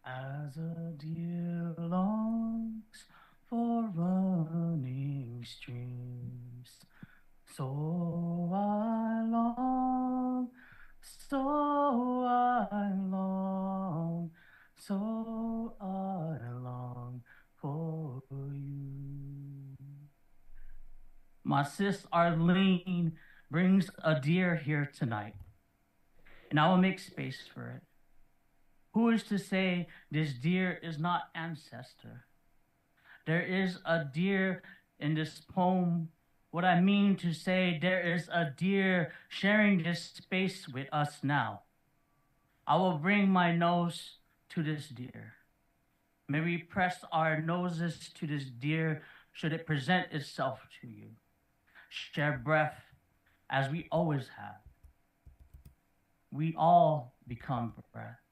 As a deer longs for running streams, so I long, so I long, so I long for you. My sis Arlene brings a deer here tonight, and I will make space for it. Who is to say this deer is not ancestor? There is a deer in this poem. What I mean to say, there is a deer sharing this space with us now. I will bring my nose to this deer. May we press our noses to this deer should it present itself to you. Share breath as we always have. We all become breath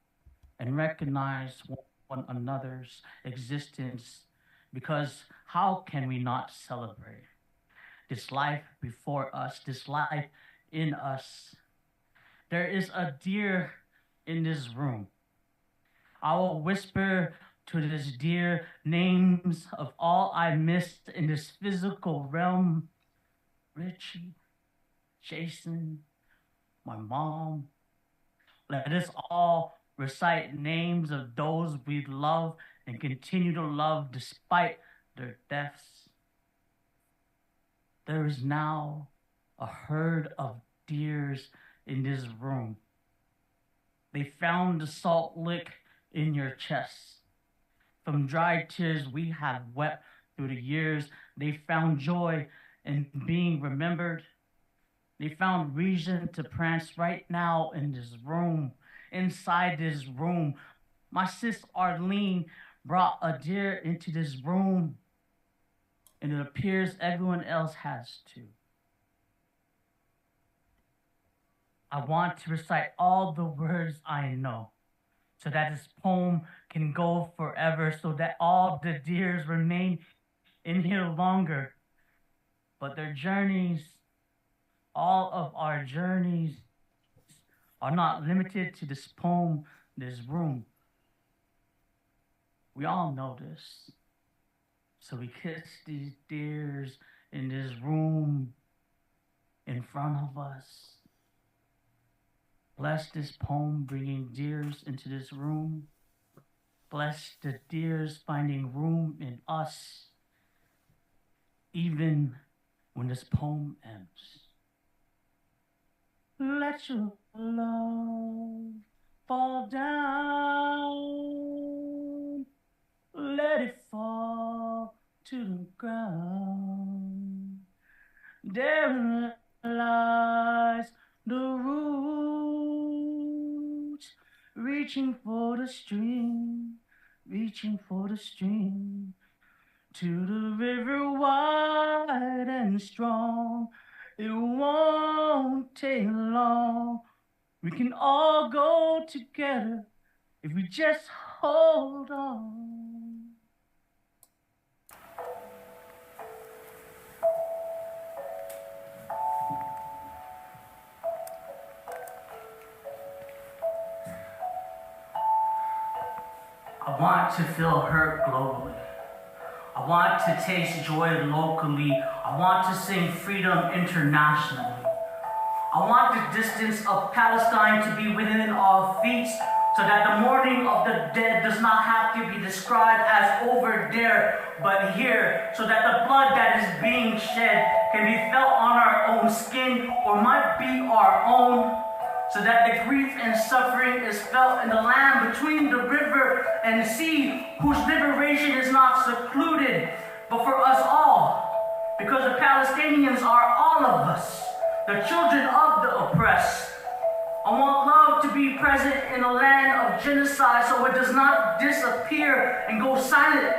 and recognize one another's existence, because how can we not celebrate this life before us, this life in us? There is a deer in this room. I will whisper to this deer names of all I missed in this physical realm. Richie, Jason, my mom. Let us all recite names of those we love and continue to love despite their deaths. There is now a herd of deers in this room. They found the salt lick in your chest. From dry tears we have wept through the years, they found joy in being remembered. They found reason to prance right now in this room. Inside this room, my sis Arlene brought a deer into this room, and it appears everyone else has too. I want to recite all the words I know, so that this poem can go forever, so that all the deers remain in here longer. But their journeys, all of our journeys, are not limited to this poem, this room. We all know this. So we kiss these deers in this room in front of us. Bless this poem bringing deers into this room. Bless the deers finding room in us, even when this poem ends. Let your love fall down. Let it fall to the ground. There lies the roots, reaching for the stream, reaching for the stream, to the river wide and strong. It won't take long. We can all go together if we just hold on. I want to feel hurt globally. I want to taste joy locally. I want to sing freedom internationally. I want the distance of Palestine to be within our feet, so that the mourning of the dead does not have to be described as over there, but here, so that the blood that is being shed can be felt on our own skin, or might be our own, so that the grief and suffering is felt in the land between the river and the sea, whose liberation is not secluded, but for us all, because the Palestinians are all of us, the children of the oppressed. I want love to be present in a land of genocide, so it does not disappear and go silent,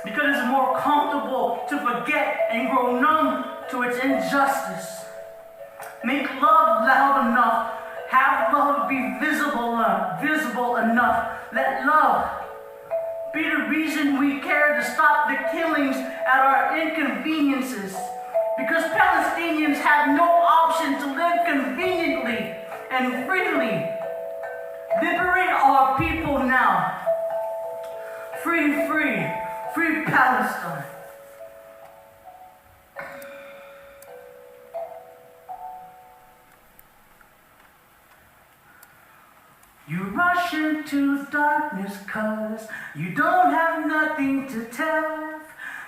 because it's more comfortable to forget and grow numb to its injustice. Make love loud Have love be visible enough. Let love be the reason we care to stop the killings at our inconveniences. Because Palestinians have no option to live conveniently and freely. Liberate our people now. Free, free, free Palestine. You rush into darkness 'cause you don't have nothing to tell.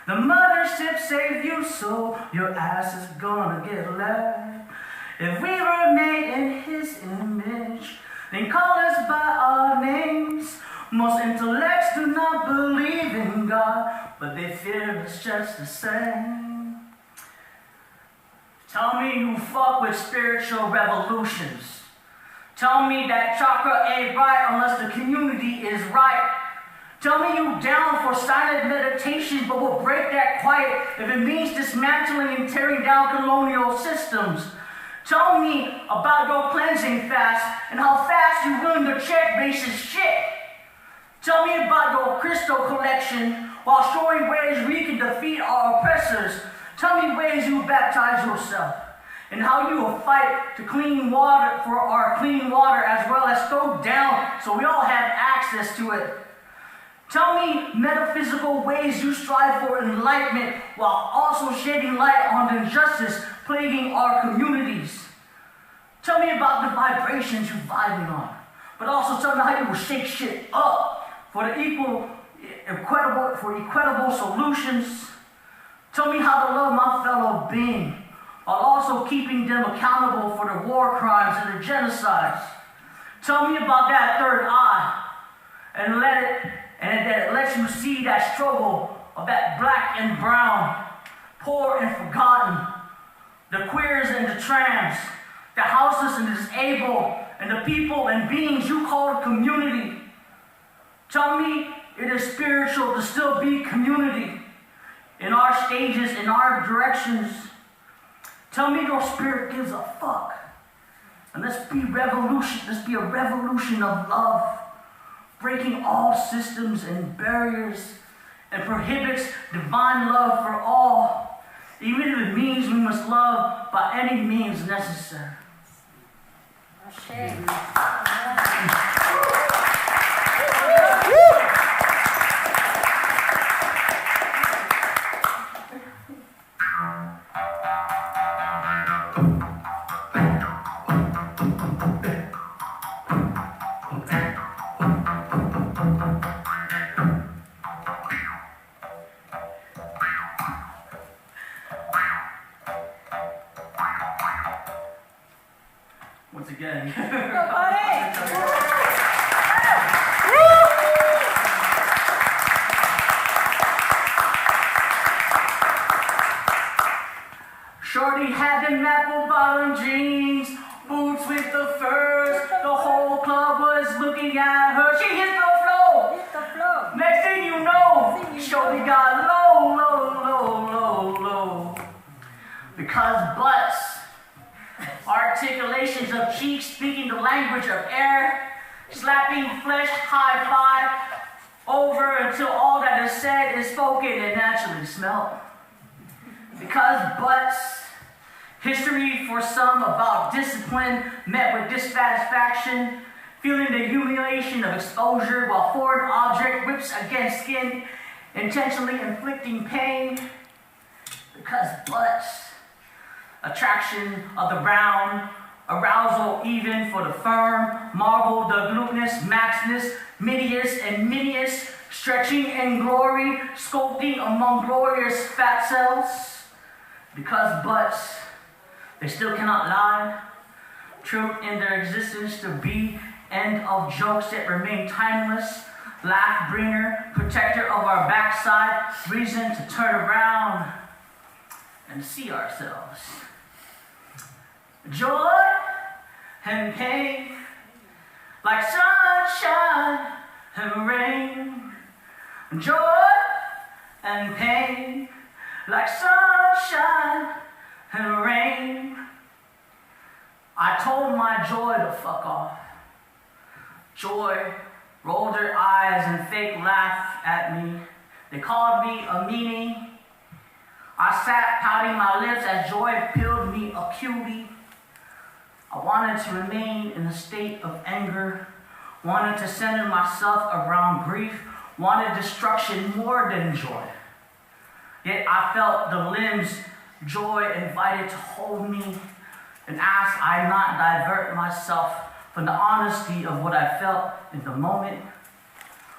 The mothership saved you, so your ass is gonna get left. If we were made in his image, then call us by our names. Most intellects do not believe in God, but they fear us just the same. Tell me you fuck with spiritual revolutions. Tell me that chakra ain't right unless the community is right. Tell me you down for silent meditation, but will break that quiet if it means dismantling and tearing down colonial systems. Tell me about your cleansing fast and how fast you willing to check racist shit. Tell me about your crystal collection while showing ways we can defeat our oppressors. Tell me ways you baptize yourself and how you will fight to clean water for our clean water as well as throw down so we all have access to it. Tell me metaphysical ways you strive for enlightenment while also shedding light on the injustice plaguing our communities. Tell me about the vibrations you're vibing on, but also tell me how you will shake shit up for equitable solutions. Tell me how to love my fellow being while also keeping them accountable for the war crimes and the genocides. Tell me about that third eye and that it lets you see that struggle of that black and brown, poor and forgotten, the queers and the trans, the houseless and the disabled, and the people and beings you call a community. Tell me it is spiritual to still be community in our stages, in our directions. Tell me your spirit gives a fuck. And let's be a revolution of love, breaking all systems and barriers, and prohibits divine love for all, even if it means we must love by any means necessary. Okay. Once again. Shorty had them apple bottom jeans, boots with the furs. The whole club was looking at her. She hit the floor. Next thing you know, Shorty got low, low, low, low, low. Because butts, articulations of cheeks, speaking the language of air, slapping flesh, high five over until all that is said is spoken and naturally smelled. Because butts, history for some about discipline met with dissatisfaction, feeling the humiliation of exposure while foreign object whips against skin, intentionally inflicting pain. Because butts, attraction of the round, arousal even for the firm, marvel the glutenous, maxness, midius and minius, stretching in glory, sculpting among glorious fat cells. Because butts, they still cannot lie. Truth in their existence to be end of jokes that remain timeless. Laugh bringer, protector of our backside, reason to turn around and see ourselves. Joy and pain, like sunshine and rain. Joy and pain, like sunshine and rain. I told my joy to fuck off. Joy rolled their eyes and fake laughed at me. They called me a meanie. I sat pouting my lips as joy peeled me a cutie. I wanted to remain in a state of anger, wanted to center myself around grief, wanted destruction more than joy. Yet I felt the limbs joy invited to hold me, and asked I not divert myself from the honesty of what I felt in the moment.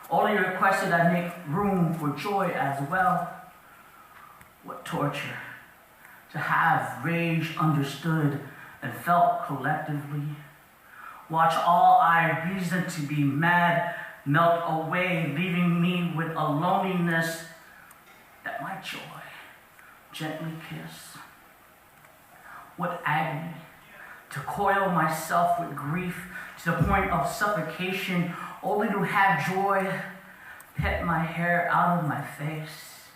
Only requested I make room for joy as well. What torture to have rage understood and felt collectively. Watch all I reasoned to be mad melt away, leaving me with a loneliness that my joy gently kiss. What agony to coil myself with grief to the point of suffocation, only to have joy pet my hair out of my face.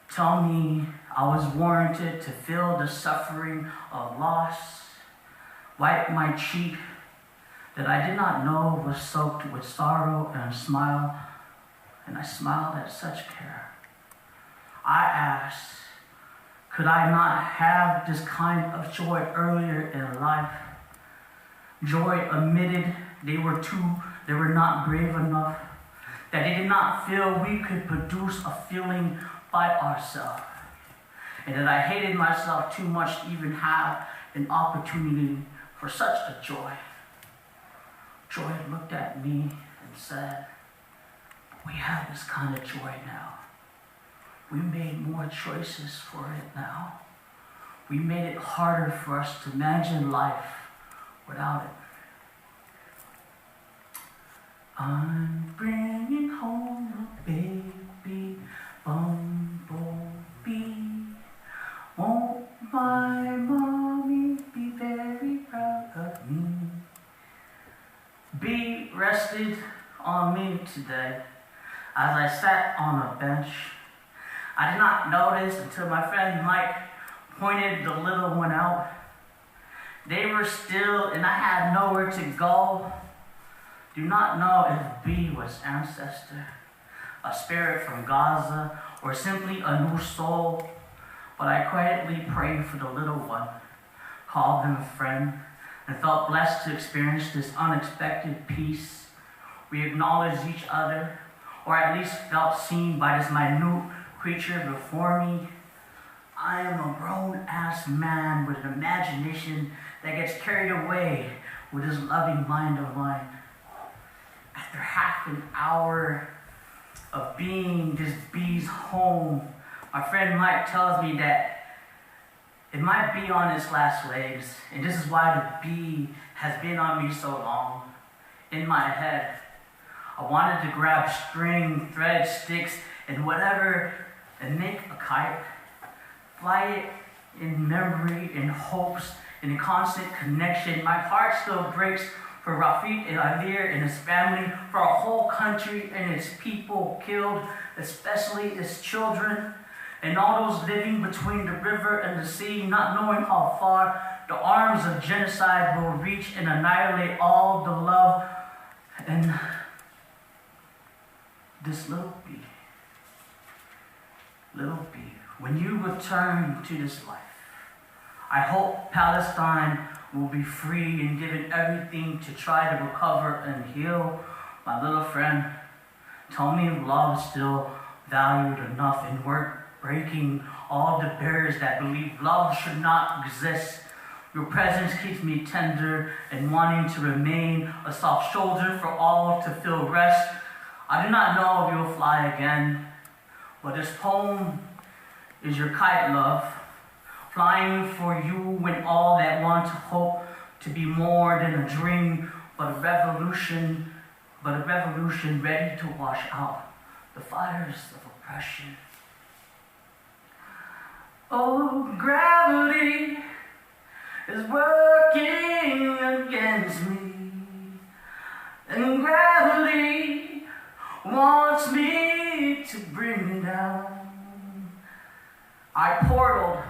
Tell me I was warranted to feel the suffering of loss. Wipe my cheek that I did not know was soaked with sorrow, and smile, and I smiled at such care. I asked, could I not have this kind of joy earlier in life? Joy admitted they were not brave enough, that they did not feel we could produce a feeling by ourselves, and that I hated myself too much to even have an opportunity for such a joy. Joy looked at me and said, we have this kind of joy now. We made more choices for it now. We made it harder for us to imagine life without it. I'm bringing home a baby bumblebee. Won't my mommy be very proud of me? Bee rested on me today as I sat on a bench. I did not notice until my friend Mike pointed the little one out. They were still and I had nowhere to go. Do not know if B was ancestor, a spirit from Gaza, or simply a new soul, but I quietly prayed for the little one, called them a friend, and felt blessed to experience this unexpected peace. We acknowledged each other, or at least felt seen by this minute creature before me. I am a grown-ass man with an imagination that gets carried away with this loving mind of mine. After half an hour of being this bee's home, my friend Mike tells me that it might be on its last legs, and this is why the bee has been on me so long. In my head, I wanted to grab string, thread, sticks, and whatever, and make a kite. Fly it in memory, in hopes, in a constant connection. My heart still breaks for Rafik and Alir and his family, for a whole country and its people killed, especially its children, and all those living between the river and the sea, not knowing how far the arms of genocide will reach and annihilate all the love. And this little bee, when you return to this life, I hope Palestine will be free and given everything to try to recover and heal. My little friend, tell me love is still valued enough and worth breaking all the barriers that believe love should not exist. Your presence keeps me tender and wanting to remain a soft shoulder for all to feel rest. I do not know if you'll fly again, but this poem is your kite, love, flying for you when all that want to hope to be more than a dream, but a revolution ready to wash out the fires of oppression. Oh, gravity is working against me, and gravity wants me to bring me down. I portaled.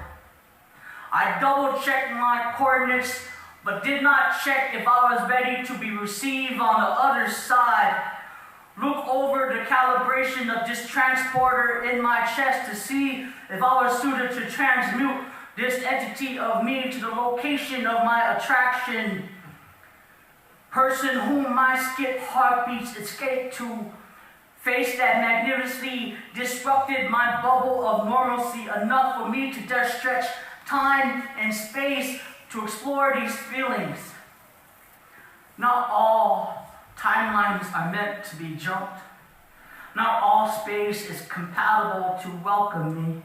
I double-checked my coordinates, but did not check if I was ready to be received on the other side. Look over the calibration of this transporter in my chest to see if I was suited to transmute this entity of me to the location of my attraction. Person whom my skip heartbeats escaped to. Face that magnificently disrupted my bubble of normalcy enough for me to dare stretch time and space to explore these feelings. Not all timelines are meant to be jumped. Not all space is compatible to welcome me.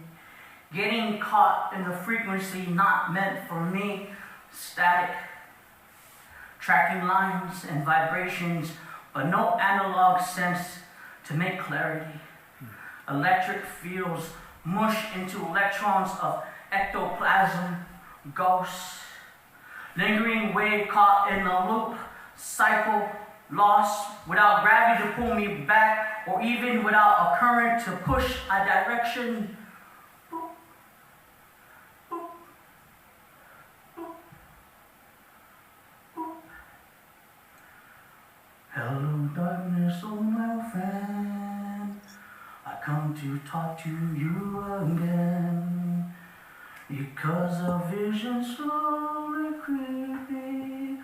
Getting caught in a frequency not meant for me. Static. Tracking lines and vibrations, but no analog sense to make clarity. Electric fields mush into electrons of ectoplasm, ghosts. Lingering wave caught in a loop, cycle, lost, without gravity to pull me back, or even without a current to push a direction. Boop, boop, boop, boop. Hello darkness, oh my friend, I come to talk to you again, because a vision slowly creeping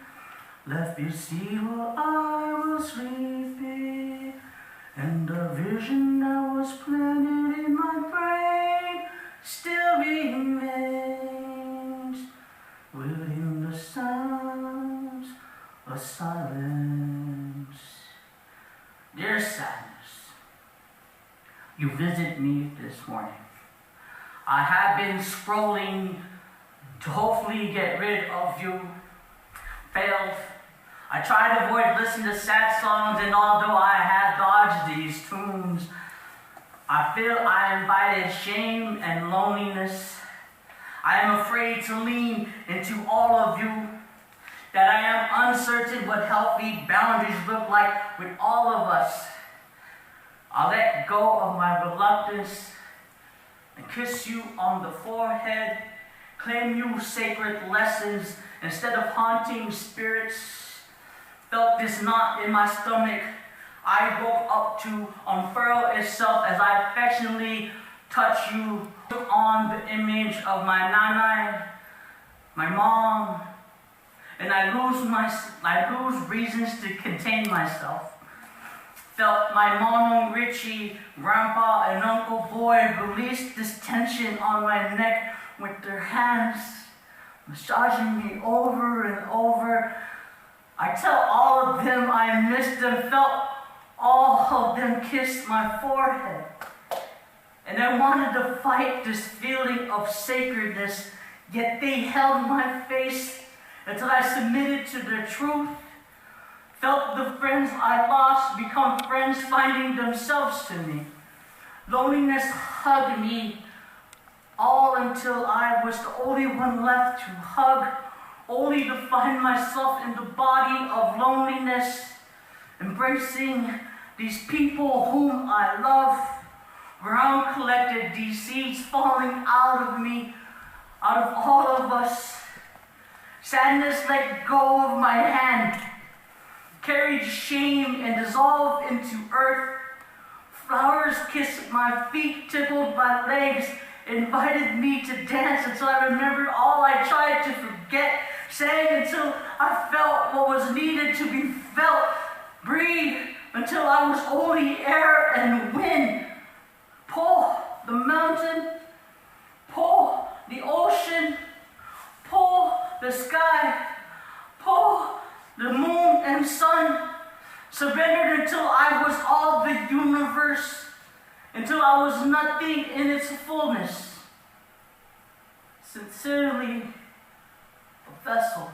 left me see while I was sleeping, and the vision that was planted in my brain still remains within the sounds of silence. Dear sadness, you visit me this morning. I have been scrolling to hopefully get rid of you. Failed. I tried to avoid listening to sad songs, and although I had dodged these tunes, I feel I invited shame and loneliness. I am afraid to lean into all of you, that I am uncertain what healthy boundaries look like with all of us. I'll let go of my reluctance and kiss you on the forehead, claim you sacred lessons instead of haunting spirits. Felt this knot in my stomach I woke up to unfurl itself as I affectionately touch you. Took on the image of my nana, my mom, and I lose reasons to contain myself. Felt my mom, Richie, grandpa, and Uncle Boy release this tension on my neck with their hands, massaging me over and over. I tell all of them I missed them, felt all of them kiss my forehead. And I wanted to fight this feeling of sacredness, yet they held my face until I submitted to their truth. Felt the friends I lost become friends finding themselves to me. Loneliness hugged me all until I was the only one left to hug, only to find myself in the body of loneliness, embracing these people whom I love. Ground collected these seeds falling out of me, out of all of us. Sadness let go of my hand, carried shame and dissolved into earth. Flowers kissed my feet, tickled my legs, invited me to dance until I remembered all I tried to forget, sang until I felt what was needed to be felt, breathe until I was only air and wind. Pull the mountain, pull the ocean, pull the sky, pull the moon and sun. Surrendered until I was all the universe, until I was nothing in its fullness. Sincerely, a vessel.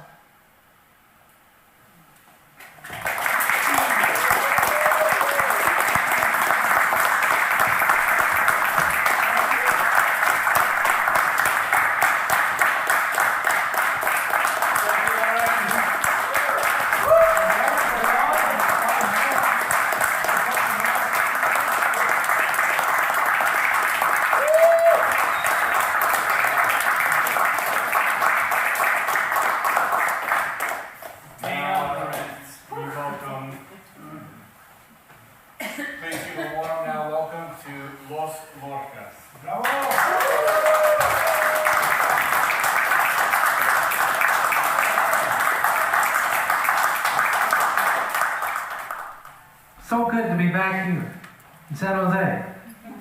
So good to be back here in San Jose.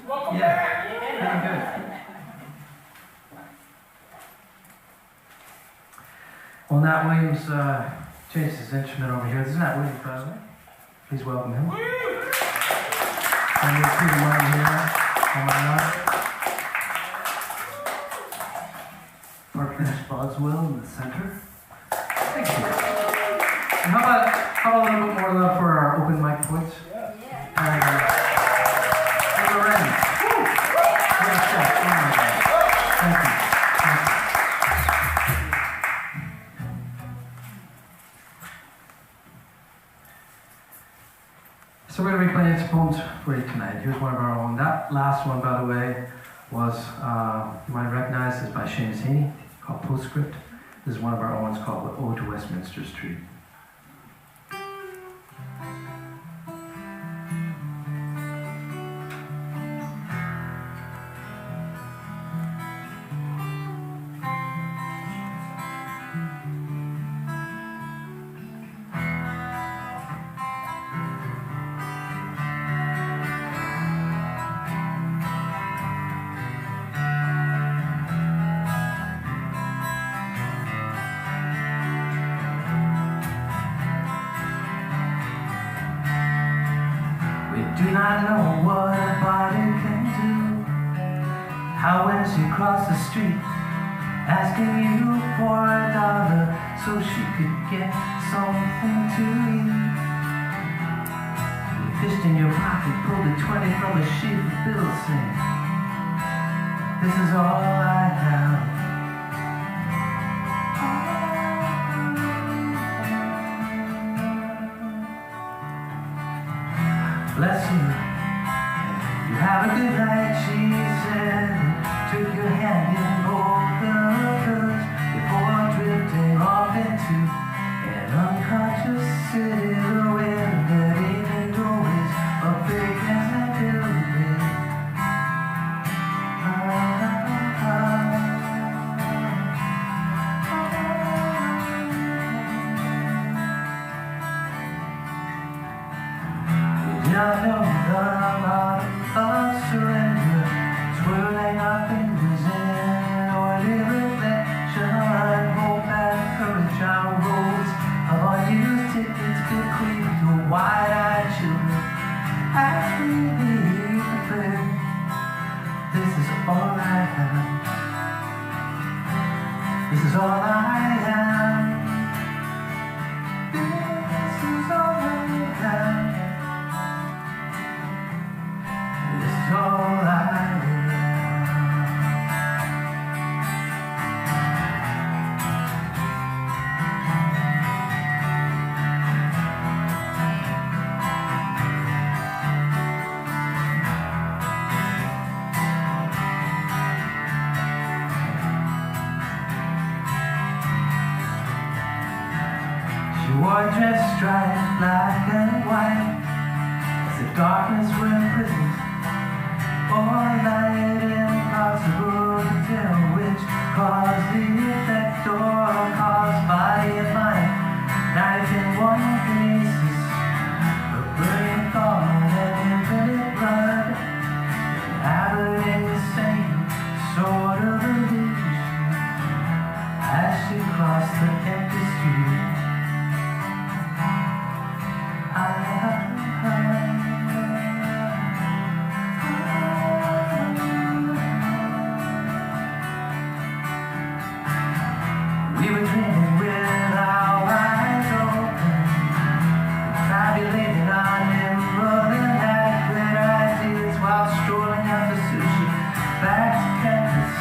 Welcome back. Pretty good. Well, Nat Williams changed his instrument over here. This is Nat Williams, by the way. Please welcome him. And you'll see the one here on my left. Park Boswell in the center. Thank you. And how about a little bit more love for our open mic points? And Lorenz. Great job. Oh my God. Thank you. So we're going to be playing some poems for you tonight. Here's one of our own. That last one, by the way, was, you might recognize, is by Jeanine, called Postscript. This is one of our own. It's called Ode to Westminster Street. Do not know what a body can do. How when she crossed the street, asking you for $1 so she could get something to eat. You fished in your pocket, pulled a 20 from a sheaf of bills, saying, "This is all I have." Bless you. You have a good night, she said. Took your hand in both of hers before drifting off into an unconscious silhouette that ain't always a fake as a building. I know the art of surrender, swirling our fingers in oily reflection, hope and courage, our roads of unused tickets bequeathed to wide-eyed children as we leave the fair. This is all I have. This is all I am. This is all I have. All I am. She wore a dress striped black and white as the darkness were imprisoned. Or light impossible to tell which caused the effect or caused body and mind. Knife in one places, a burning thought and infinite blood, inhabiting the same sort of illusion as she crossed the empty street. We were dreaming with our eyes open, fabulating on emerald and had great ideas while strolling after sushi back to campus.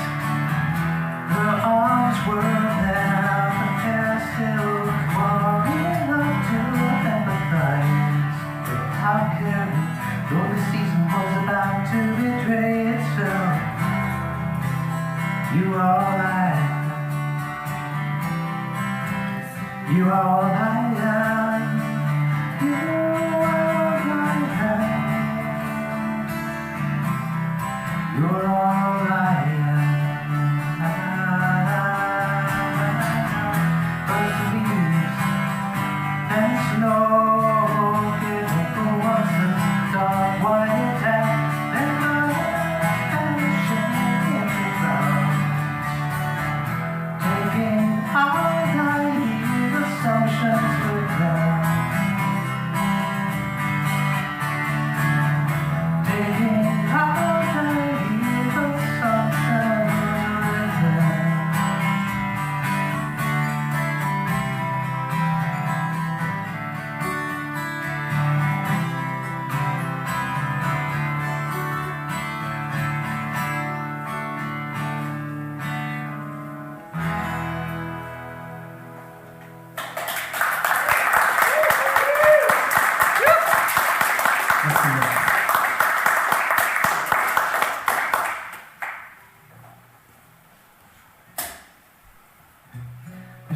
Her arms were out, her hair still warming up to empathize with how caring, though the season was about to betray itself. You are all I am. You are all I am. You are all I am. You're all I am. First leaves and snow, getting for once.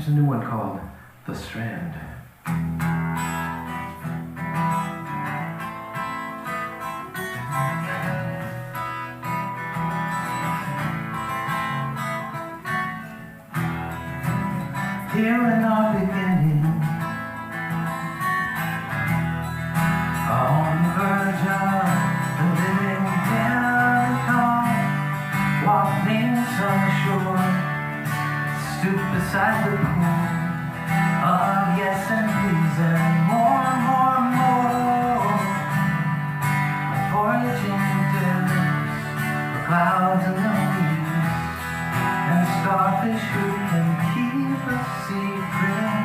Here's a new one called The Strand. Here in our beginning, on the verge of the living Telecom, walking on the shore, stoop beside the pool of yes and please and more and more and more. Foraging dips, the clouds and the leaves, and starfish who can keep a secret.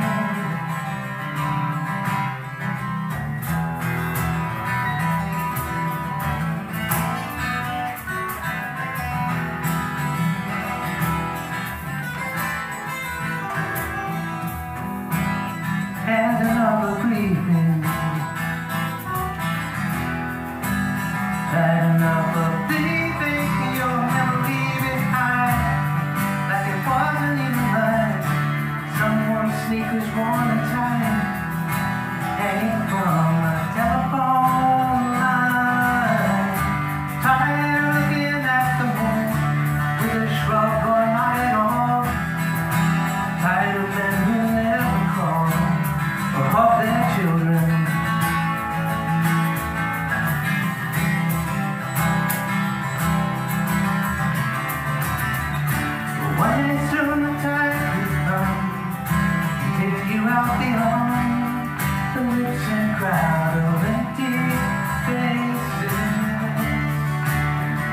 And another breathing, and another leaving your memory behind, like it wasn't even right. Someone's sneakers worn and tight, hanging from a telephone line. Tired of looking at the moon with a shrug or not at all. Tired of men who never call or hug their children. But one day soon the time will come to take you out beyond the lips and crowd of empty faces.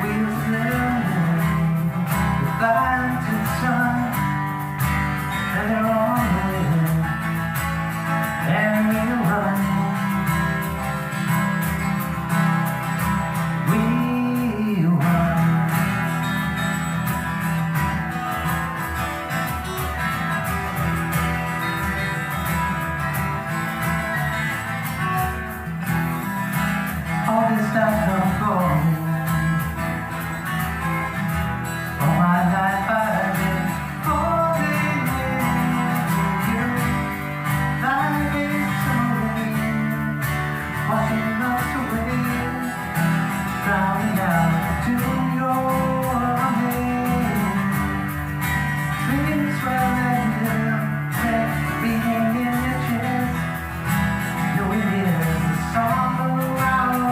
We'll live the violence to the sun, and they're on the way. And we'll run, we'll run. All this time I'm going, all my life I've been holding you. Life is so weird, washing us away, drowning out to your name. Dreams swell and breath beating in your chest. Know it is the song around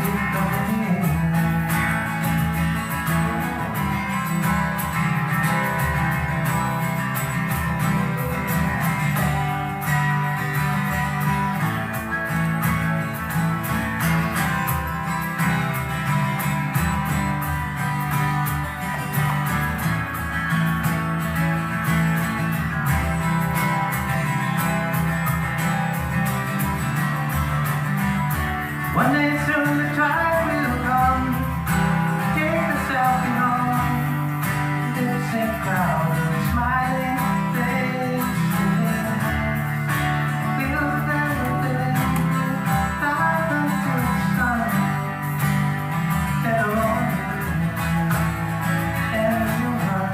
you coming. One day soon the time will come, take the selfie home, lips and crowd of smiling faces. Feel the everything, dive into the sun, better on the and you run.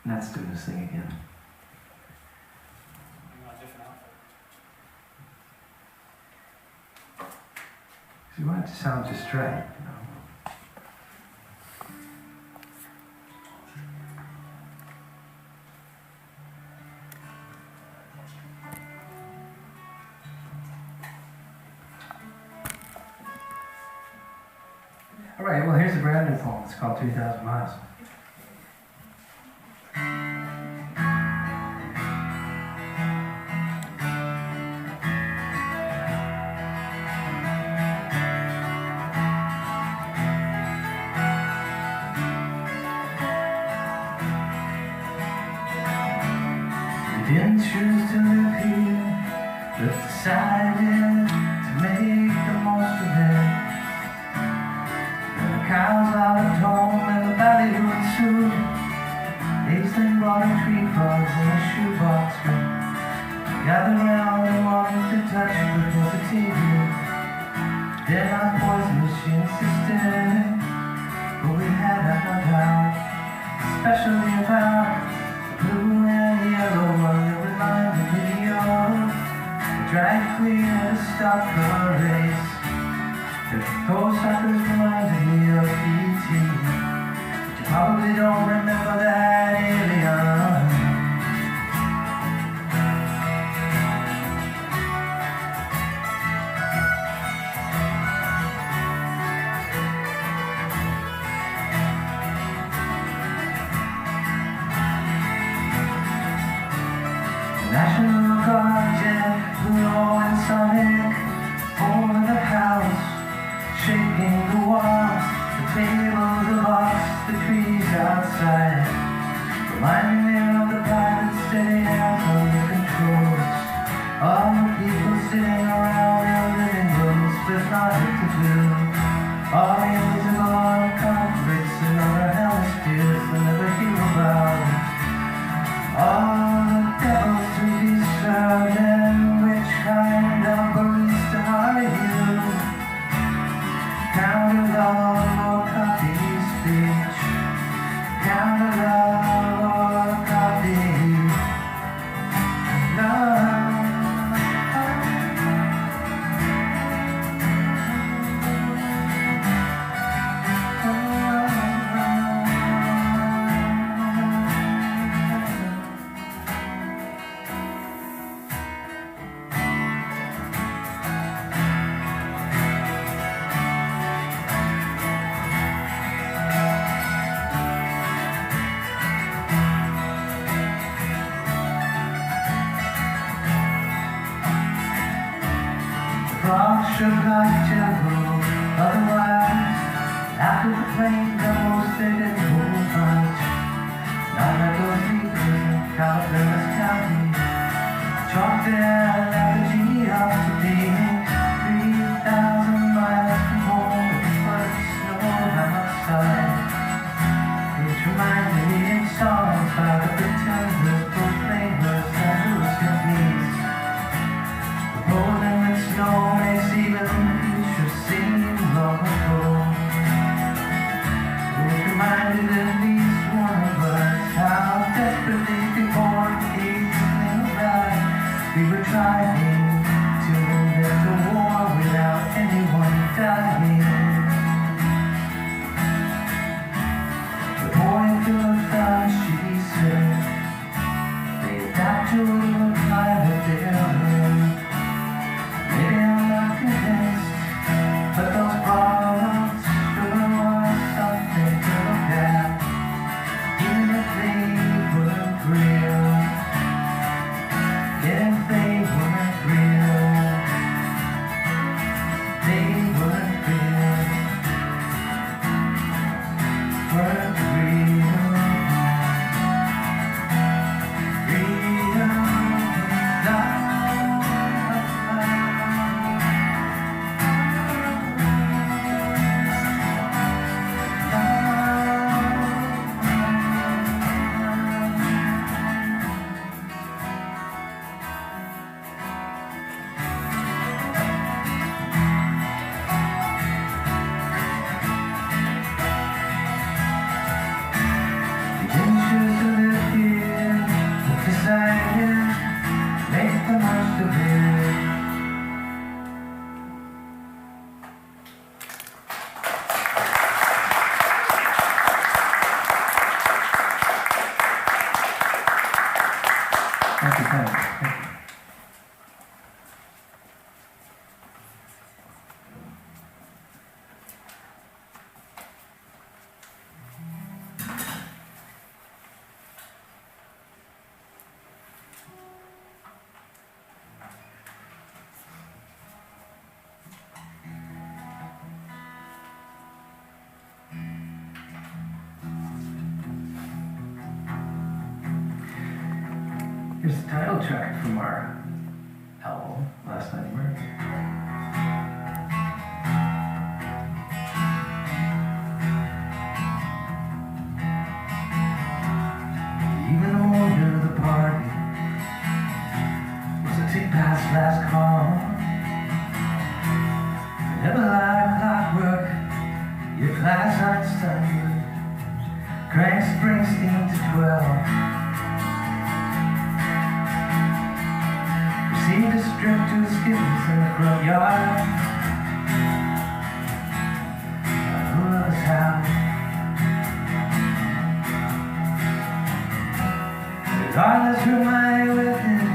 That's doing this thing again. You want it to sound just right, you know. All right, well, here's a brand new poem. It's called 3,000 Miles. Didn't choose to live here, but decided to make the most of it. And the cows out at home and the ballyhooed soon. Aislinn brought a tree frogs in a shoebox. We gathered round and wanted to touch the positivity. They're not poisonous, she insisted, but we had our doubt, especially about the blue and yellow one that reminded me of the drag queen at a stock car race. Those suckers reminded me of E.T., but you probably don't remember that alien. National Guard jet flew low and sonic over the house, shaking the walls, the tables, the box, the trees outside, reminding me of the pilots steady hands on the controls. All the people sitting around their living rooms with nothing to do. All the invisible conflicts in other hemispheres we'll never hear about. All the devils to be served, and which kind of barista are you? Count it all or copy speech. Count it all or copy love. Frogs shook like jello, otherwise, after the plane goes, they didn't move much. Not like those people in Calaveras County, chalked their allergy up to being 3,000 miles from home with the first snow outside. Which reminded me of songs by the Pretenders, Proclaimers, and Louis Peace. Rolling with snow makes even the future seem long ago. Which reminded at least one of us how desperately before the evening arrived, we were trying to end the war without anyone dying. The boy Philip found, she said, they adapt to the climate they're in. Maybe I'm not convinced, but those products sure are something to look at, even if they weren't real. If they weren't real, they weren't real, weren't real, make the most of it. Thank you, thank you. Here's the title track from our album, Last Night in America. Even the morning of the party was a tick past last call. Never like clockwork, your class Einstein cranks Springsteen to 12. Received a strip to the skittles in the front yard. Who was how? Regardless who might with it,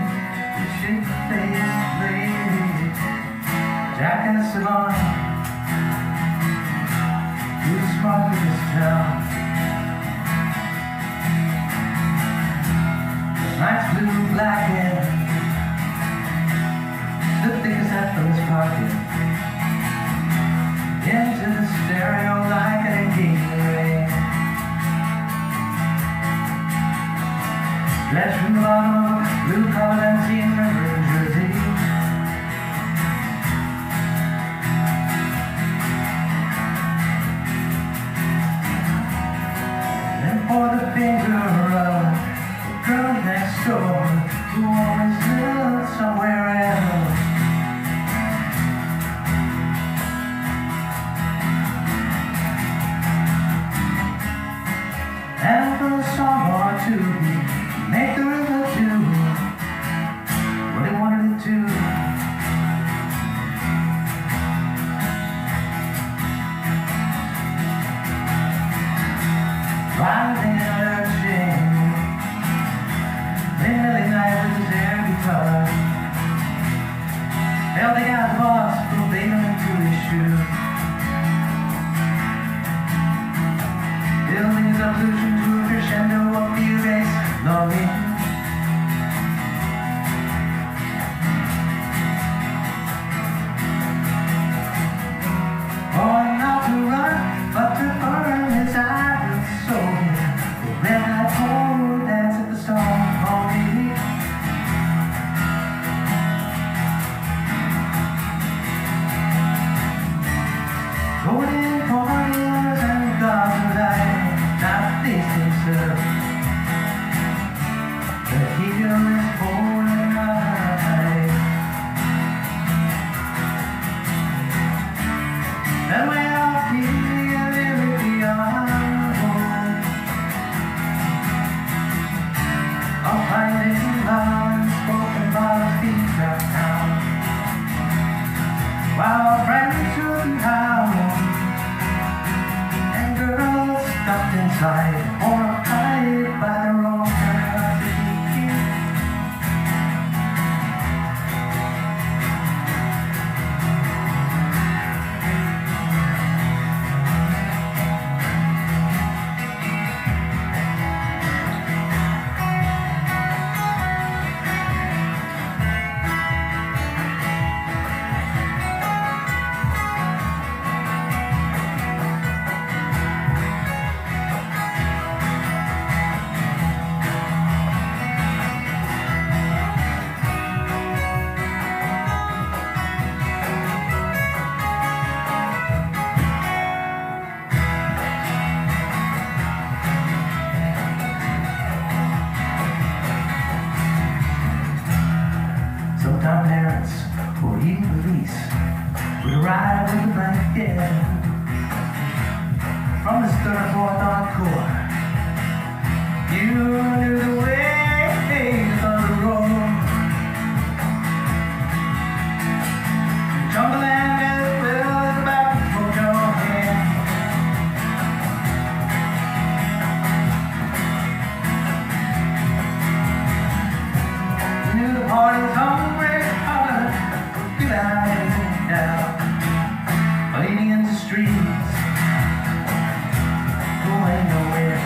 the shit-faced lady, Jack and the salon, too smart for this town. The night's blue black hair, the thickest hat from his pocket, into the stereo like an engagement ring. Stretched from the bottom of a blue collar and seen river in Jersey. For the finger of the girl next door who always lived somewhere else. And for a song or two, make the river do what he wanted it to. Riding in a chain, midnight night with his air guitar. Held the guy's boss, forbade him into his shoe. Building his illusion to a crescendo of furious longing. Oh, not to run, but to burn his eyes. So when I told dance at the song for me, golden corners and gobs of light, not these things, sir. The heel is holding night. And when I'll feel a little beyond home, I'll find it loud spoken by the feet of town. While friends shouldn't howl, and girls stuck inside, horrified by their own curiosity. Sometimes parents or even police would arrive with a blanket from the 34th Encore. You knew the ways on the road. Jumbleland as well as about to hold your hand. You knew the party was hungry, hard, good eyes down, bleeding into streets, going nowhere.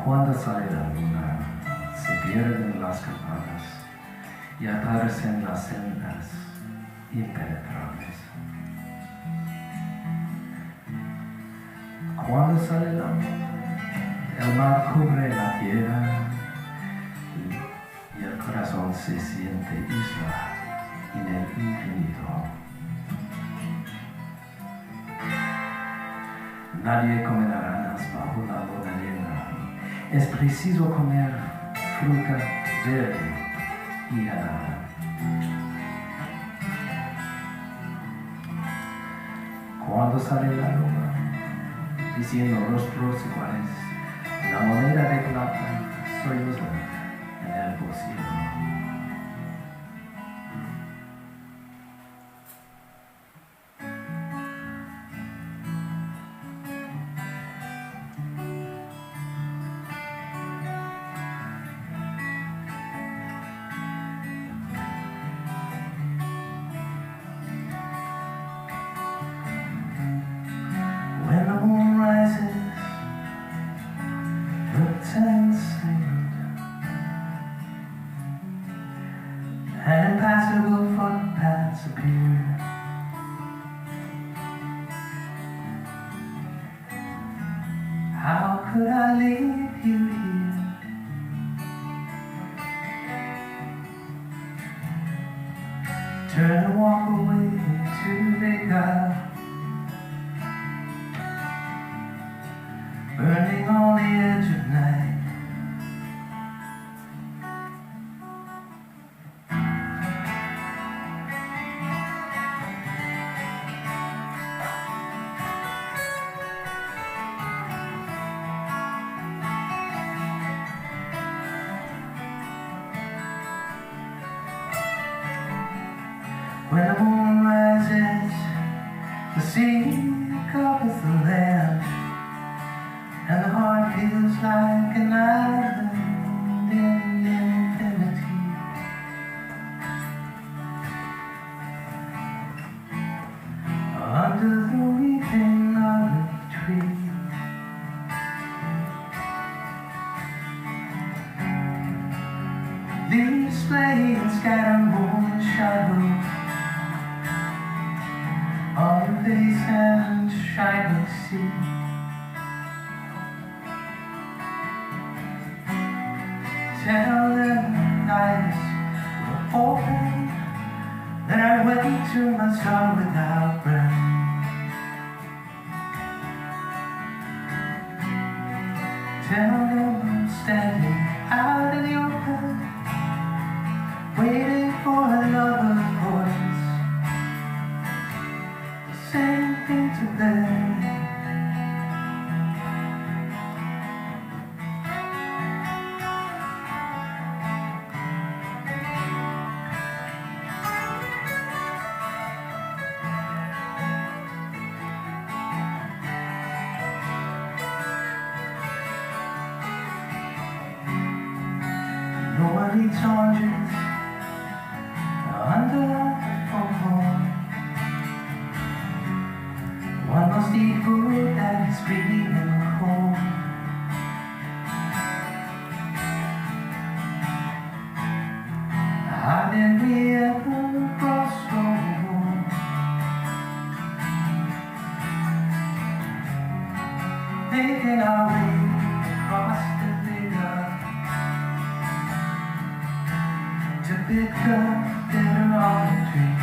Cuando salga la luna pierden las campanas y aparecen las sendas impenetrables. Cuando sale la luna, el mar cubre la tierra y el corazón se siente isla en el infinito. Nadie come naranjas bajo la luna llena. Es preciso comer fruta verde y helada. Cuando sale la luna, diciendo rostros iguales, la moneda de plata solloza en el bolsillo. When the moon rises, curtains and impassable footpaths appear. How could I leave you here? Turn and walk away to Vega, burning on the edge of night. When the moon rises, the sea covers the land, and the heart feels like an island in infinity. Under the weeping olive tree, leaves play and scatter moon shadows on your face and shining sea. Tell them eyes were open, that I went to my soul without breath. Tell them I'm standing out in the open, waiting for another voice to sing into them. No one eats oranges under the phone. One must eat food that is being cold. How did we ever cross over? Making our way across the river to pick up dinner on the tree.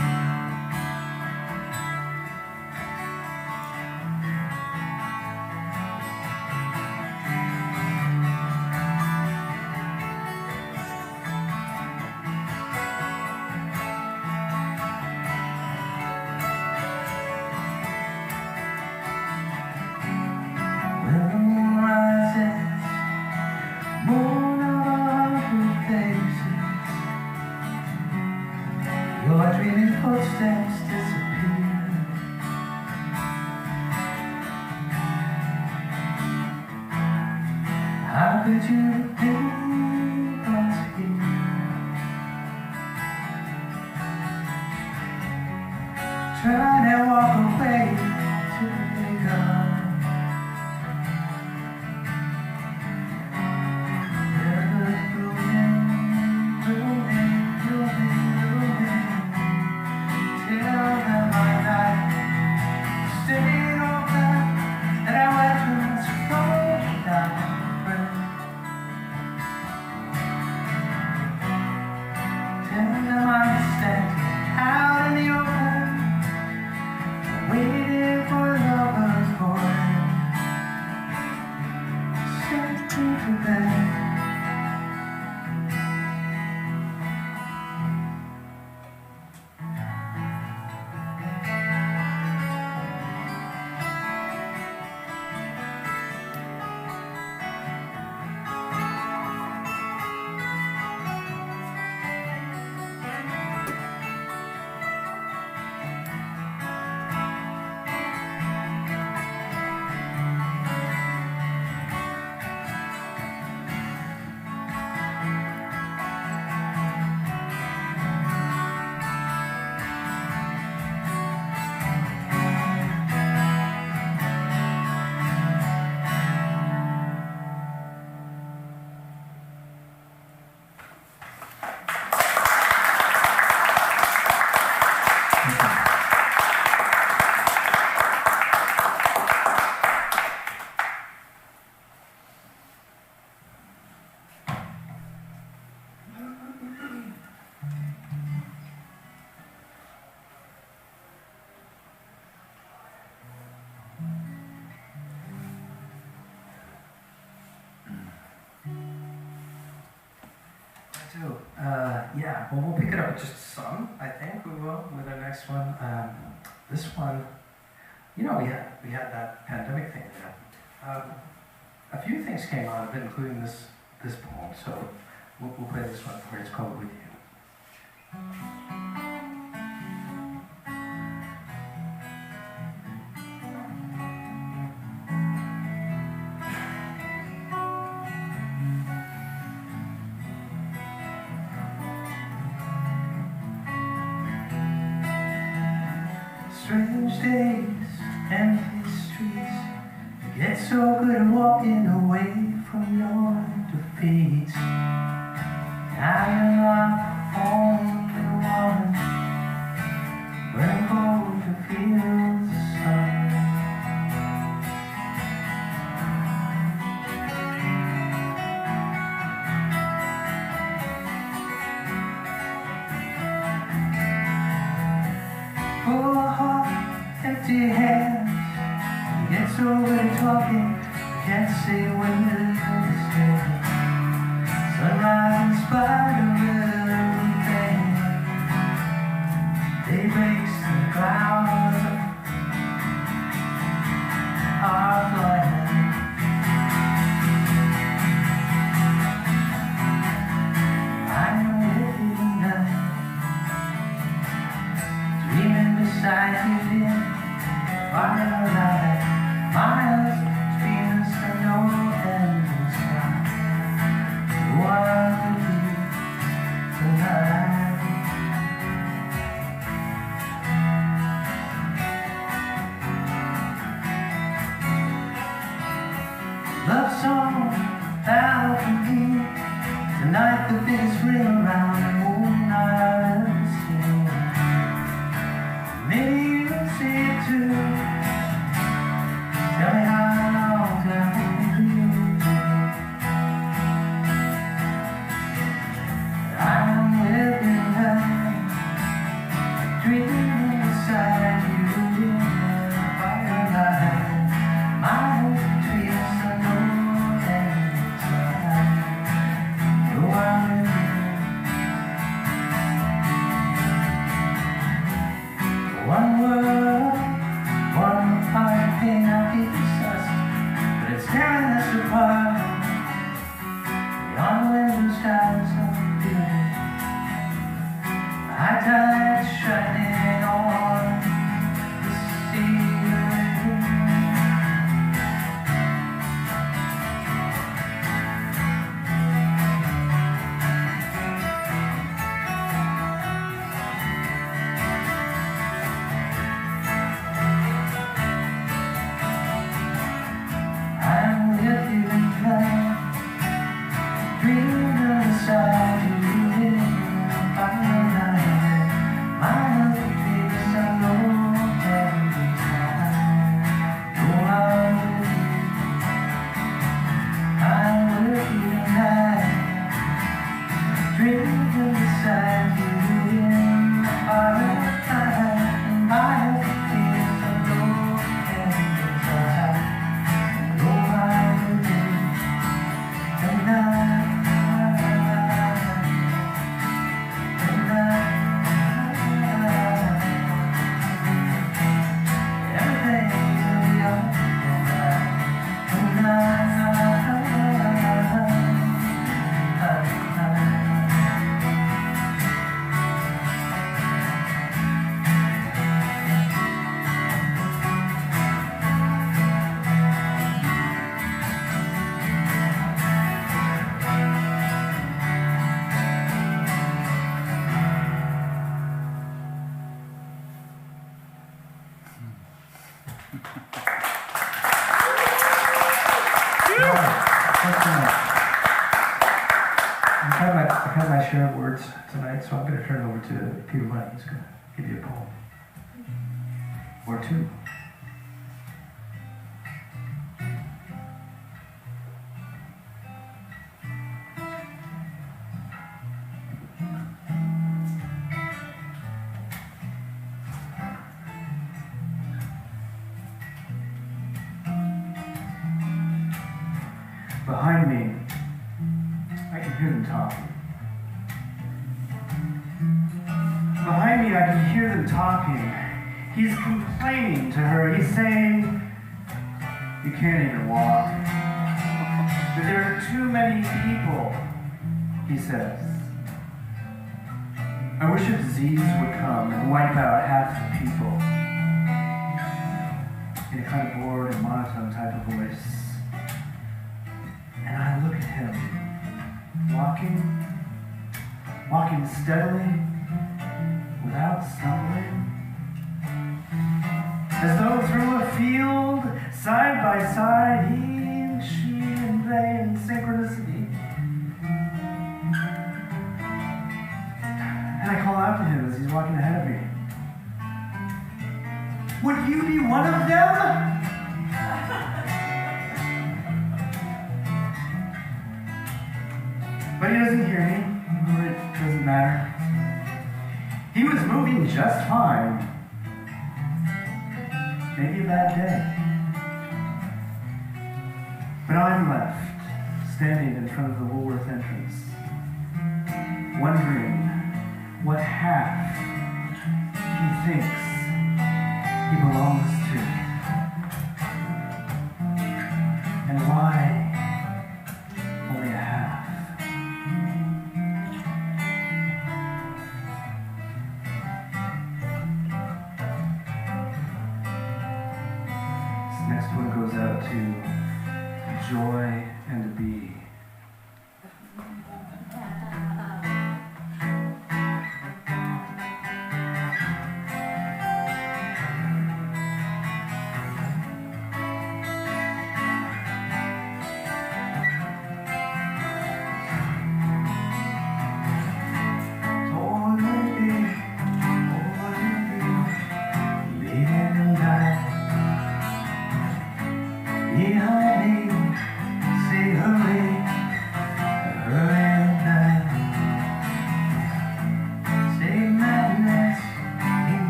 When the moon rises, moon of our faces, your dreaming footsteps do. Yeah, well, we'll pick it up with just some, I think we will, with our next one. This one, we had that pandemic thing there. A few things came out of it, including this poem, so we'll play this one for you. It's called With You. Strange days, empty streets. You get so good at walking away from your defeats. Now you're not the only one, burning cold to feel the sun. Full heart, empty hands. You get so good at talking, you can't say when you understand. Sunrise in spite of everything. Day breaks in the clouds of our land. I'm with you tonight, dreaming beside you in firelight. Miles between us and no end in sight. What with you tonight? Love song out from here. Tonight the biggest ring around the moon I've ever seen. Maybe you'll see it too. Tell me how long to hold you. I'm with you tonight, dreaming beside you in the firelight. Miles between us and no end in sight. No, I'm with you. One world, one heart, pain I keeps us, but it's tearing us apart. Beyond window skies of beauty, high tide shining on the sea. I'm with you tonight, dreaming beside you in the firelight. Miles between us and no end in sight. Oh, I'm with you tonight, dreaming beside you in the firelight. Miles between us and no end in sight. Oh, I'm with you tonight. I've had my share of words tonight, so I'm going to turn it over to Peter Money. He's going to give you a poem or two. Behind me, I can hear them talking. Finally, I can hear them talking. He's complaining to her. He's saying, "You can't even walk. That there are too many people," he says. "I wish a disease would come and wipe out half the people." In a kind of bored and monotone type of voice. And I look at him, walking steadily, without stumbling, as though through a field, side by side, he and she and they in synchronicity. And I call out to him as he's walking ahead of me. "Would you be one of them?" But he doesn't hear me, or it doesn't matter. He was moving just fine. Maybe a bad day. But I'm left, standing in front of the Woolworth entrance, wondering what half he thinks he belongs to, and why only a half. This next one goes out to Joy and a Bee.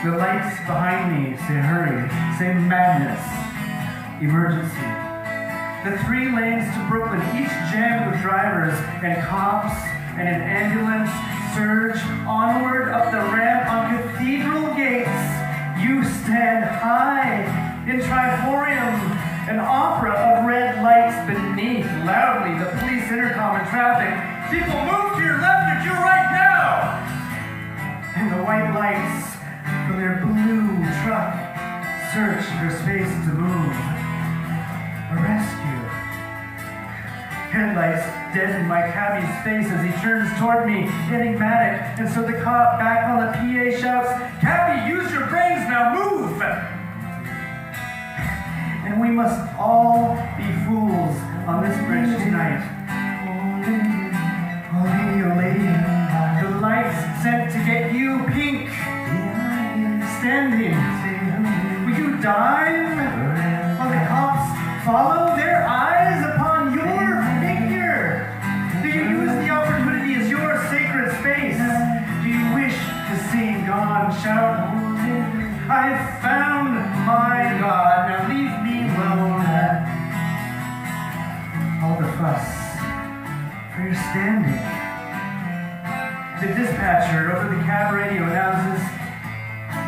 The lights behind me say hurry, say madness, emergency. The 3 lanes to Brooklyn, each jammed with drivers and cops and an ambulance, surge onward up the ramp on cathedral gates. You stand high in Triforium, an opera of red lights beneath. Loudly, the police intercom and traffic. People, move to your left or to your right now! And the white lights from their blue truck search for space to move. A rescue. Headlights dead in my cabbie's face as he turns toward me, enigmatic, and so the cop back on the PA shouts, "Cabbie, use your brains now, move!" And we must all be fools on this bridge tonight. Oh lady, oh lady, the lights sent to get you pink. Standing, will you dive while the cops follow their eyes upon your figure? Do you use the opportunity as your sacred space? Do you wish to see God shout, "I've found my God, now leave me alone"? All the fuss for your standing. The dispatcher over the cab radio announces,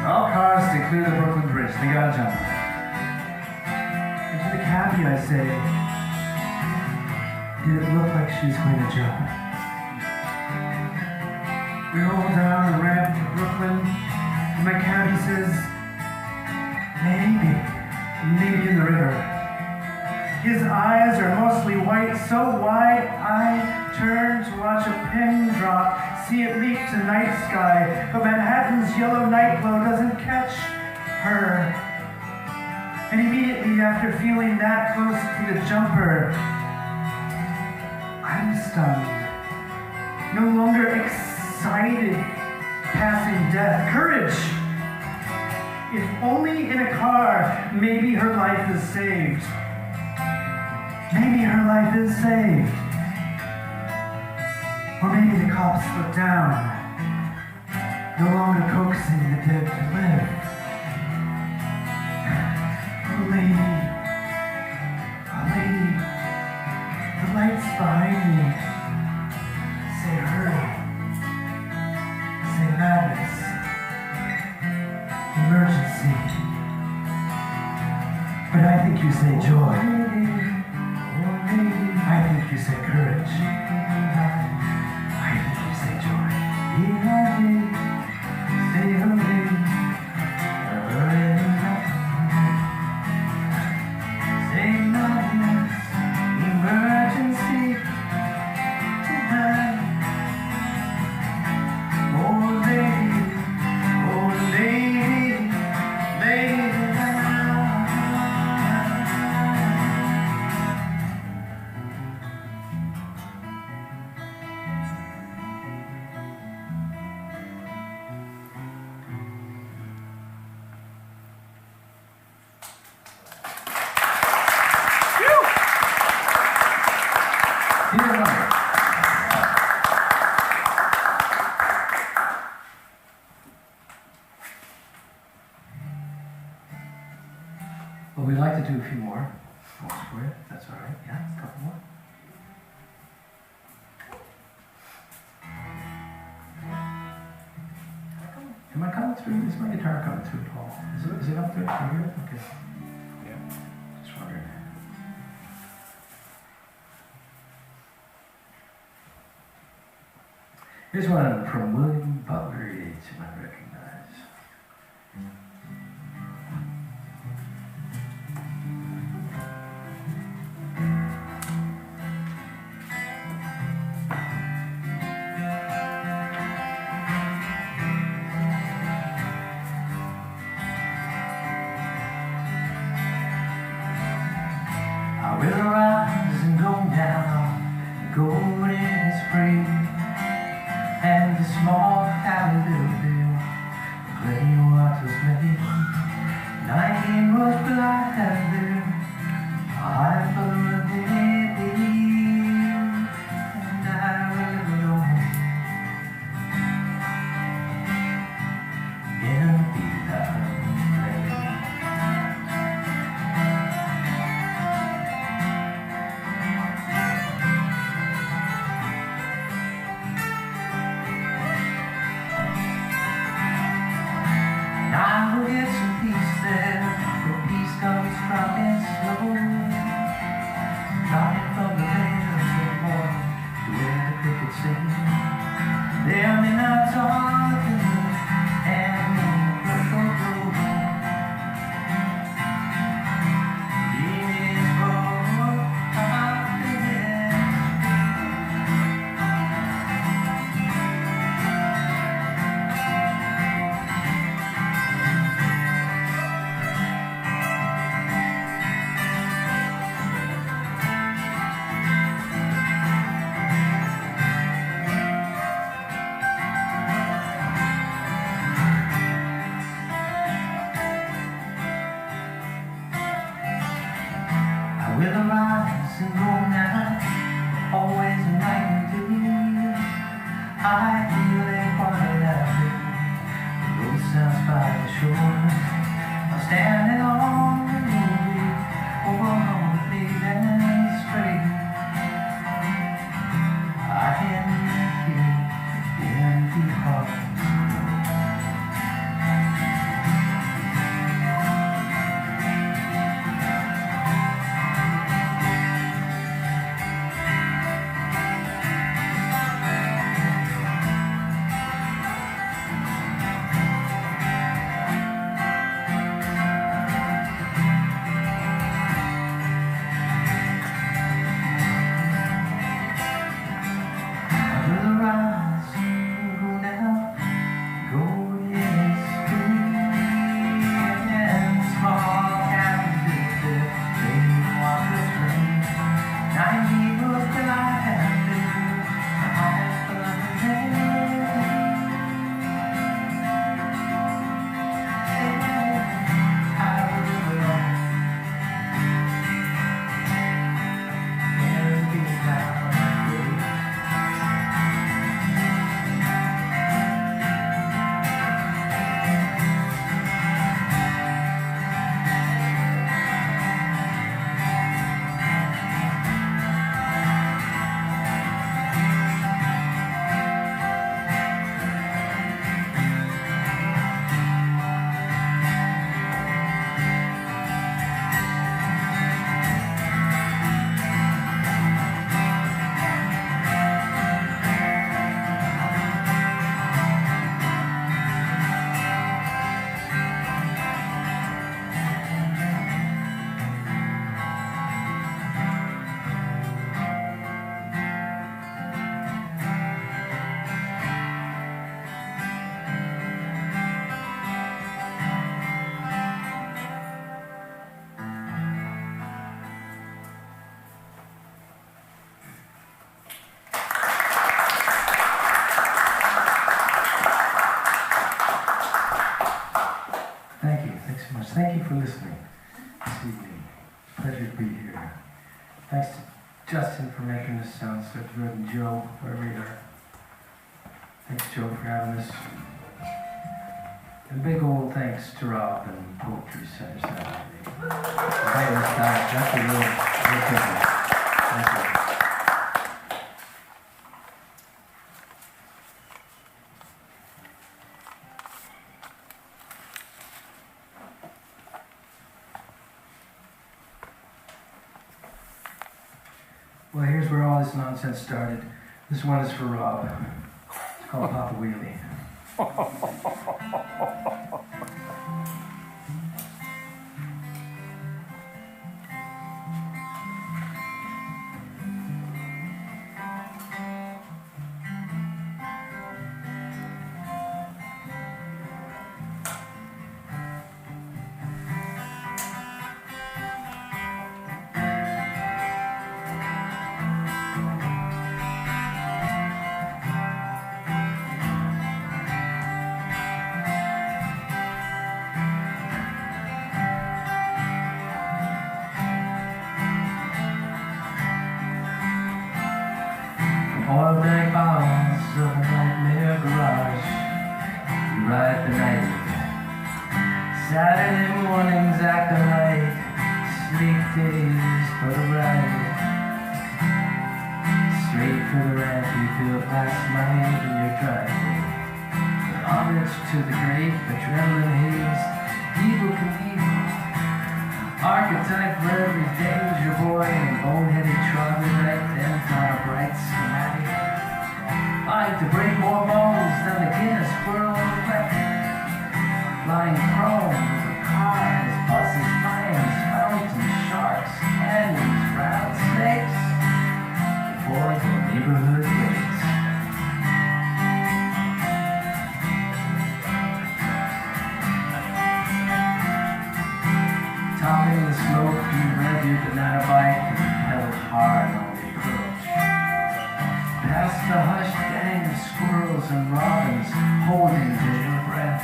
"All cars to clear the Brooklyn Bridge, they gotta jump." And to the cabbie I say, "Did it look like she's going to jump?" We roll down the ramp to Brooklyn, and my cabbie says, maybe in the river." His eyes are mostly white, so wide I turn to watch a pin drop, see it leap to night sky, but Manhattan's yellow night glow doesn't catch her. And immediately after feeling that close to the jumper, I'm stunned. No longer excited, passing death. Courage! If only in a car, maybe her life is saved. Maybe her life is saved. Or maybe the cops look down no longer coaxing the dead to live. Oh lady, the lights behind me say hurry, say madness, emergency. But I think you say joy. I think you say courage. I think you say joy. Say hurry, say madness, emergency tonight. Oh lady, lady. Well, we'd like to do a few more poems for you, if that's all right. Yeah, a couple more. Am I coming through? Is my guitar coming through, Paul? Is it up there? Can you hear it? Okay. Yeah. Just wondering. Here's one from William Butler Yeats you might recognize. I will rise and go down, golden is free. And the small tally little bill, plenty waters made. Nightingale was black and blue, I full of baby, and I will go in a beeline lane. I will get some peace there, for peace comes dropping slow. Dropping from the veil of the morning to where the crickets sing. There may not talk to me, and no purple glow. It is for happiness. I will arise and go now, always a night and day. I feel a party laughing, the road sounds by the shore. I'm standing on the movie, over on the big and straight. I can hear the empty heart. Thanks so much. Thank you for listening this evening. Pleasure to be here. Thanks to Justin for making this sound so good, and Joe, wherever you are. Thanks, Joe, for having us. And big old thanks to Rob and Poetry Center Saturday. Inviting us back. That's a real privilege. Thank you. Well, here's where all this nonsense started. This one is for Rob. It's called Papa Wheelie. Oil dank bottles of a nightmare garage. You ride the Nightingale. Saturday mornings acting like sleep days for the ride. Straight for the ramp you built last night in your driveway. With homage to the great adrenaline haze, evil Knievel. Archetype for every danger boy and boneheaded troglodyte bent on a bright schematic. Like to break more bones than the Guinness World Record. Flying chrome over cars, buses, lions, mountains, sharks, canyons, rattlesnakes. Before your neighborhood waits. Topping the slope, you rev your banana bike and pedal hard on the approach. Past the hushed gang of squirrels and robins holding to your breath.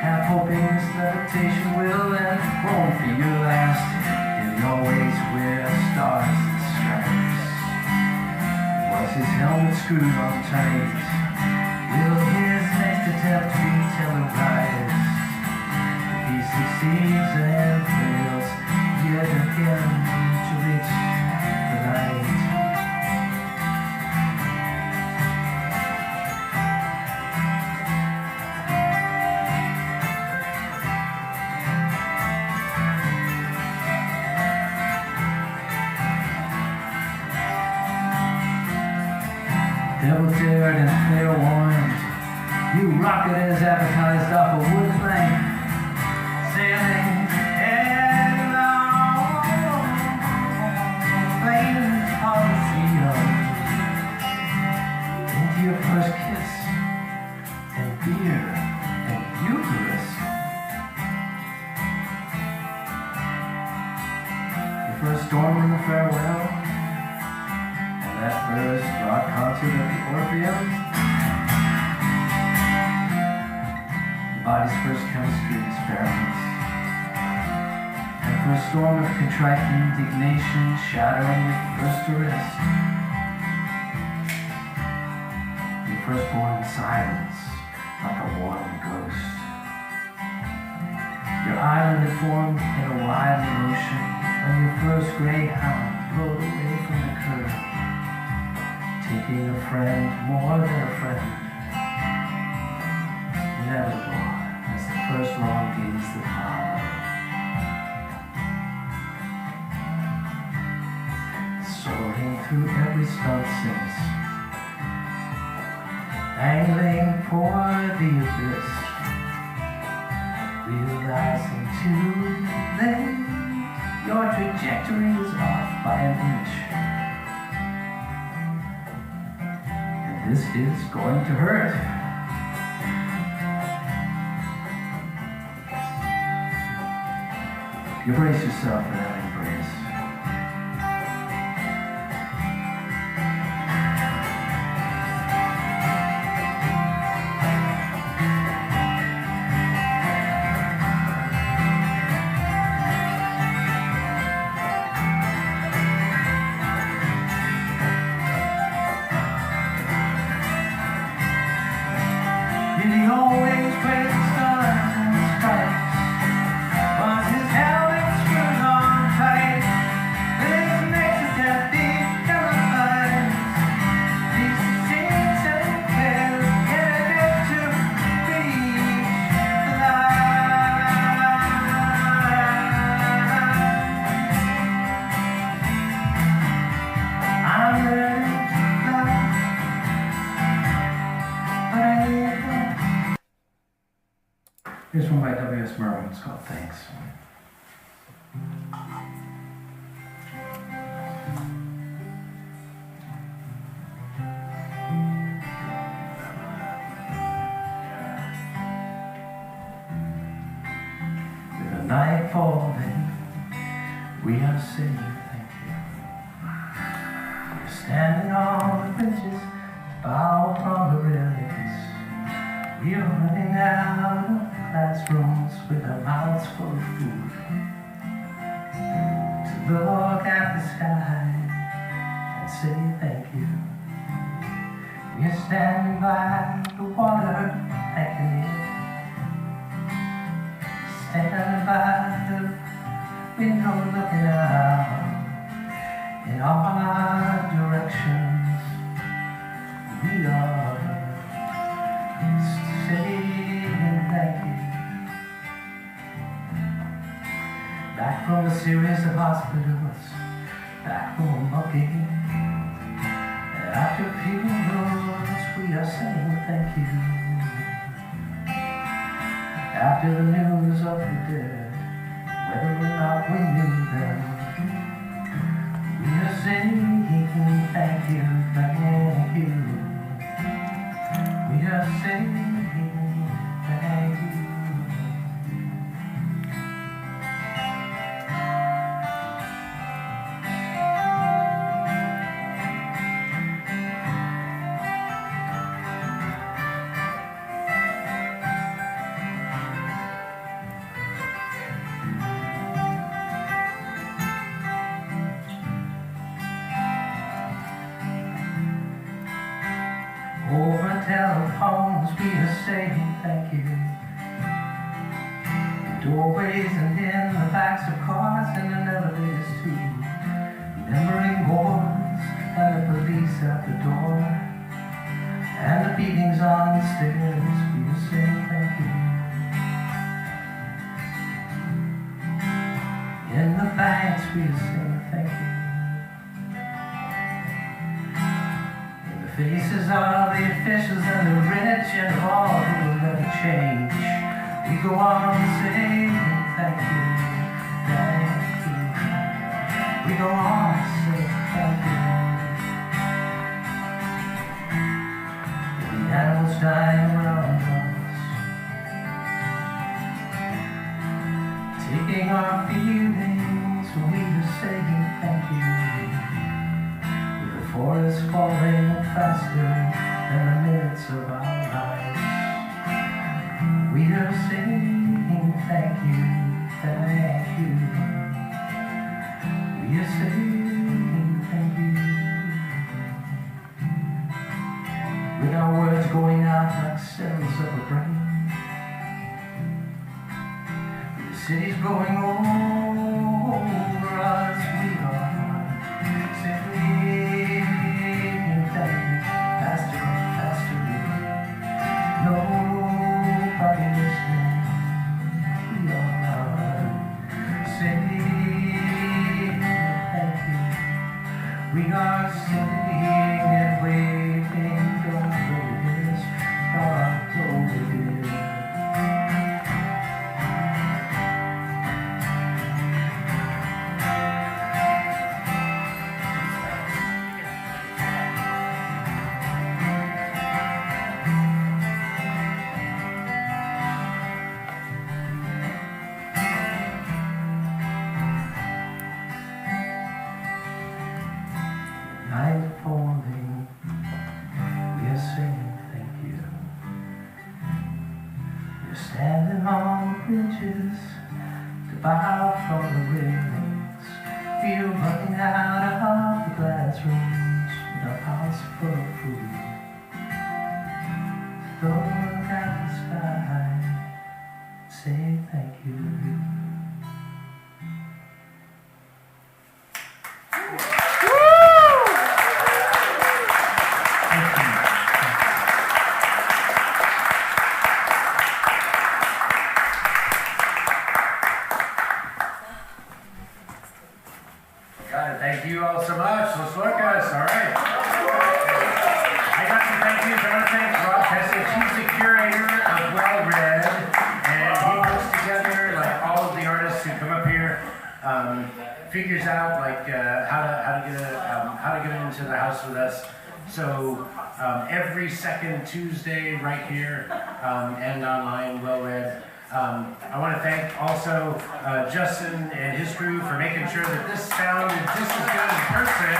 Half hoping this meditation will end, won't be your last. You'll always wear stars and stripes. Was his helmet screwed on tight? Will his next attempt be televised? If he succeeds and fails yet again to reach the light. Devil dared and fair warned. You rocket as advertised off a wood plank. Sailing headlong, flames on the sea. Into your first kiss, and beer, and Eucharist. Your first storm in the farewell. That first rock concert at the Orpheum, the body's first chemistry experiments, that first storm of contrite indignation shadowing your first arrest, your firstborn silence like a warm ghost, your island that formed in a wide ocean when your first greyhound rode away from the curve. Taking a friend more than a friend. Inevitable as the first long days that follow. Soaring through every nonsense. Angling for the abyss. Realizing too late your trajectory is off by an inch. This is going to hurt. You brace yourself for that embrace. always wears stars and stripes. Was his helmet screwed on tight? His neck to death deep terrified. These six and pairs headed to reach the light. I'm ready to fly, but I need to. Here's one by W.S. Merwin. It's called Thanks. With the night falling, we are saying thank you. We're standing on the bridges, bow upon the railings. We are running out of classrooms with our mouths full of food. To look at the sky and say thank you. We are standing by the water, thanking you. Standing by the window looking out in all directions. We are saying thank you. Back from a series of hospitals, back home looking. After funerals, we are saying thank you. After the news of the dead, whether or not we knew them, we are saying thank you, thank you. We are saying thank you. Over telephones, we are saying thank you. In doorways and in the backs of cars and in elevators too. Remembering boards and the police at the door and the beatings on the stairs, we are saying thank you. In the banks, we are saying thank you. Faces of the officials and the rich and all who will never change. We go on saying thank you, thank you. We go on saying thank you. The animals dying around us, taking our feelings, we are saying thank you. Forest falling faster than the minutes of our lives. We are saying thank you, thank you. We are saying thank you. With our words going out like cells of a brain. With the cities growing over us, we are saying faster and faster. Nobody listening. We are saying thank you. We are singing and waving. Don't go this, don't go this. Night falling, we are saying thank you. We're standing on bridges to bow from the railings. We're running out of the classrooms with our house full of food. Look at the sky. figures out like how to get into the house with us. So every second Tuesday right here and online, well read. I want to thank also Justin and his crew for making sure that this sounded just as good in person.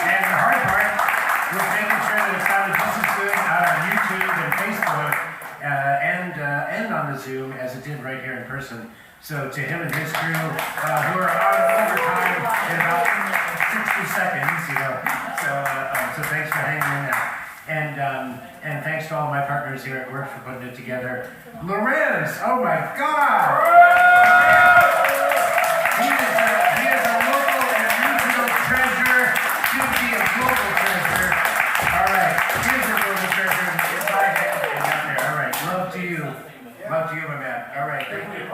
And the hard part was making sure that it sounded just as good out on YouTube and Facebook and on the Zoom as it did right here in person. So to him and his crew, who are on overtime in about 60 seconds, you know. So thanks for hanging in there. And thanks to all my partners here at work for putting it together. Lorenz, oh my God! He is a local and regional treasure, soon to be a global treasure. All right, here's a global treasure in my head and out there. All right, love to you, my man. All right, thank you.